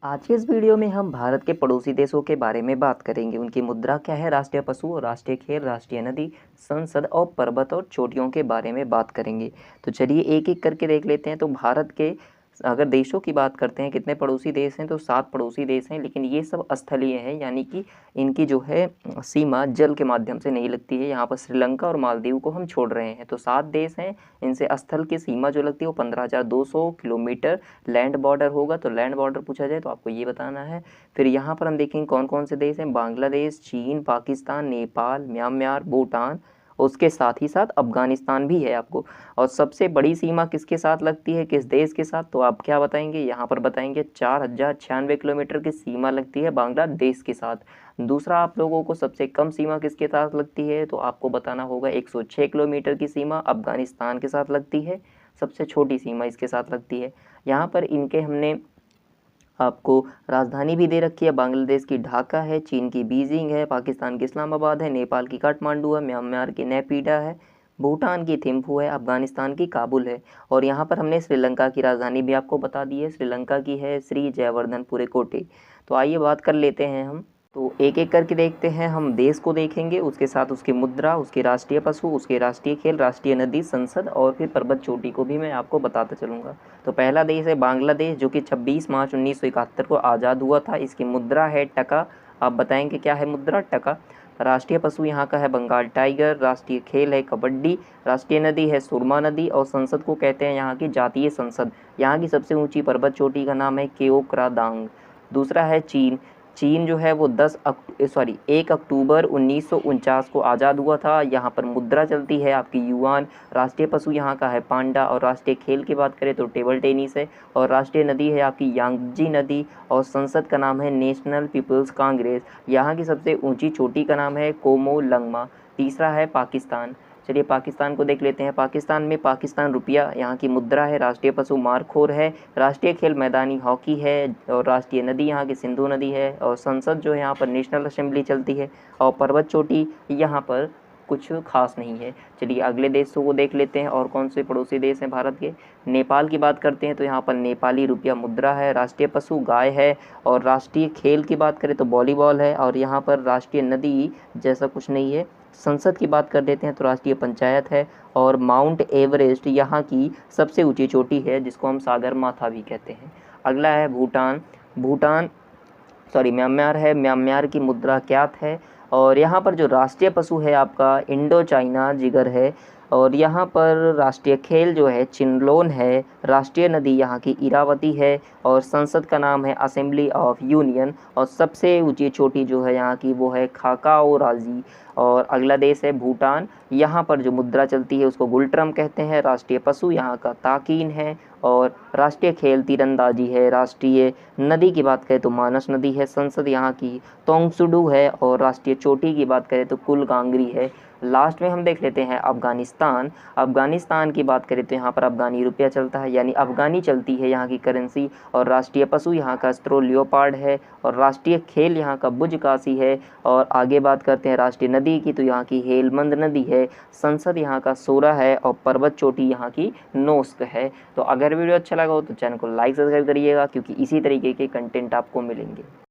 आज के इस वीडियो में हम भारत के पड़ोसी देशों के बारे में बात करेंगे। उनकी मुद्रा क्या है, राष्ट्रीय पशु और राष्ट्रीय खेल, राष्ट्रीय नदी, संसद और पर्वत और चोटियों के बारे में बात करेंगे। तो चलिए एक एक करके देख लेते हैं। तो भारत के अगर देशों की बात करते हैं, कितने पड़ोसी देश हैं, तो 7 पड़ोसी देश हैं, लेकिन ये सब स्थलीय हैं, यानी कि इनकी जो है सीमा जल के माध्यम से नहीं लगती है। यहाँ पर श्रीलंका और मालदीव को हम छोड़ रहे हैं। तो 7 देश हैं, इनसे स्थल की सीमा जो लगती है वो 15,200 किलोमीटर लैंड बॉर्डर होगा। तो लैंड बॉर्डर पूछा जाए तो आपको ये बताना है। फिर यहाँ पर हम देखेंगे कौन कौन से देश हैं। बांग्लादेश, चीन, पाकिस्तान, नेपाल, म्यांमार, भूटान, उसके साथ ही साथ अफगानिस्तान भी है आपको। और सबसे बड़ी सीमा किसके साथ लगती है, किस देश के साथ, तो आप क्या बताएंगे, यहाँ पर बताएंगे 4,096 किलोमीटर की सीमा लगती है बांग्लादेश के साथ। दूसरा आप लोगों को सबसे कम सीमा किसके साथ लगती है, तो आपको बताना होगा 106 किलोमीटर की सीमा अफगानिस्तान के साथ लगती है। सबसे छोटी सीमा इसके साथ लगती है। यहाँ पर इनके हमने आपको राजधानी भी दे रखी है। बांग्लादेश की ढाका है, चीन की बीजिंग है, पाकिस्तान की इस्लामाबाद है, नेपाल की काठमांडू है, म्यांमार की नेपीडा है, भूटान की थिम्फू है, अफगानिस्तान की काबुल है। और यहाँ पर हमने श्रीलंका की राजधानी भी आपको बता दी है। श्रीलंका की है श्री जयवर्धनपुरे कोटे। तो आइए बात कर लेते हैं हम। तो एक एक करके देखते हैं। हम देश को देखेंगे, उसके साथ उसकी मुद्रा, उसके राष्ट्रीय पशु, उसके राष्ट्रीय खेल, राष्ट्रीय नदी, संसद और फिर पर्वत चोटी को भी मैं आपको बताता चलूँगा। तो पहला देश है बांग्लादेश, जो कि 26 मार्च 1971 को आज़ाद हुआ था। इसकी मुद्रा है टका। आप बताएंगे क्या है मुद्रा, टका। राष्ट्रीय पशु यहाँ का है बंगाल टाइगर, राष्ट्रीय खेल है कबड्डी, राष्ट्रीय नदी है सुरमा नदी और संसद को कहते हैं यहाँ की जातीय संसद। यहाँ की सबसे ऊंची पर्वत चोटी का नाम है केओक्रादांग। दूसरा है चीन। चीन जो है वो 1 अक्टूबर 1949 को आज़ाद हुआ था। यहाँ पर मुद्रा चलती है आपकी युआन। राष्ट्रीय पशु यहाँ का है पांडा और राष्ट्रीय खेल की बात करें तो टेबल टेनिस है। और राष्ट्रीय नदी है आपकी यांगजी नदी और संसद का नाम है नेशनल पीपल्स कांग्रेस। यहाँ की सबसे ऊंची चोटी का नाम है कोमोलंगमा। तीसरा है पाकिस्तान। चलिए पाकिस्तान को देख लेते हैं। पाकिस्तान में पाकिस्तान रुपया यहाँ की मुद्रा है। राष्ट्रीय पशु मारखोर है। राष्ट्रीय खेल मैदानी हॉकी है और राष्ट्रीय नदी यहाँ की सिंधु नदी है। और संसद जो है यहाँ पर नेशनल असेंबली चलती है। और पर्वत चोटी यहाँ पर कुछ खास नहीं है। चलिए अगले देशों को देख लेते हैं। और कौन से पड़ोसी देश हैं भारत के। नेपाल की बात करते हैं तो यहाँ पर नेपाली रुपया मुद्रा है। राष्ट्रीय पशु गाय है। और राष्ट्रीय खेल की बात करें तो वॉलीबॉल है। और यहाँ पर राष्ट्रीय नदी जैसा कुछ नहीं है। संसद की बात कर लेते हैं तो राष्ट्रीय पंचायत है। और माउंट एवरेस्ट यहाँ की सबसे ऊंची चोटी है, जिसको हम सागर माथा भी कहते हैं। अगला है भूटान। भूटान म्यांमार है। म्यांमार की मुद्रा क्यात है। और यहाँ पर जो राष्ट्रीय पशु है आपका इंडो चाइना जिगर है। और यहाँ पर राष्ट्रीय खेल जो है चिनलोन है। राष्ट्रीय नदी यहाँ की इरावती है। और संसद का नाम है असेंबली ऑफ यूनियन। और सबसे ऊंची चोटी जो है यहाँ की वो है खाकाओ राजी। और अगला देश है भूटान। यहाँ पर जो मुद्रा चलती है उसको गुलट्रम कहते हैं। राष्ट्रीय पशु यहाँ का ताकीन है। और राष्ट्रीय खेल तीरंदाजी है। राष्ट्रीय नदी की बात करें तो मानस नदी है। संसद यहाँ की तोंगसुडू है। और राष्ट्रीय चोटी की बात करें तो कुलगांगरी है। लास्ट में हम देख लेते हैं अफगानिस्तान। अफगानिस्तान की बात करें तो यहाँ पर अफगानी रुपया चलता है, यानी अफगानी चलती है यहाँ की करेंसी। और राष्ट्रीय पशु यहाँ का स्ट्रो लियोपार्ड है। और राष्ट्रीय खेल यहाँ का बुज काशी है। और आगे बात करते हैं राष्ट्रीय नदी की तो यहाँ की हेलमंद नदी है। संसद यहाँ का सोरा है। और पर्वत चोटी यहाँ की नोस्क है। तो अगर वीडियो अच्छा लगा हो तो चैनल को लाइक सब्सक्राइब करिएगा, क्योंकि इसी तरीके के कंटेंट आपको मिलेंगे।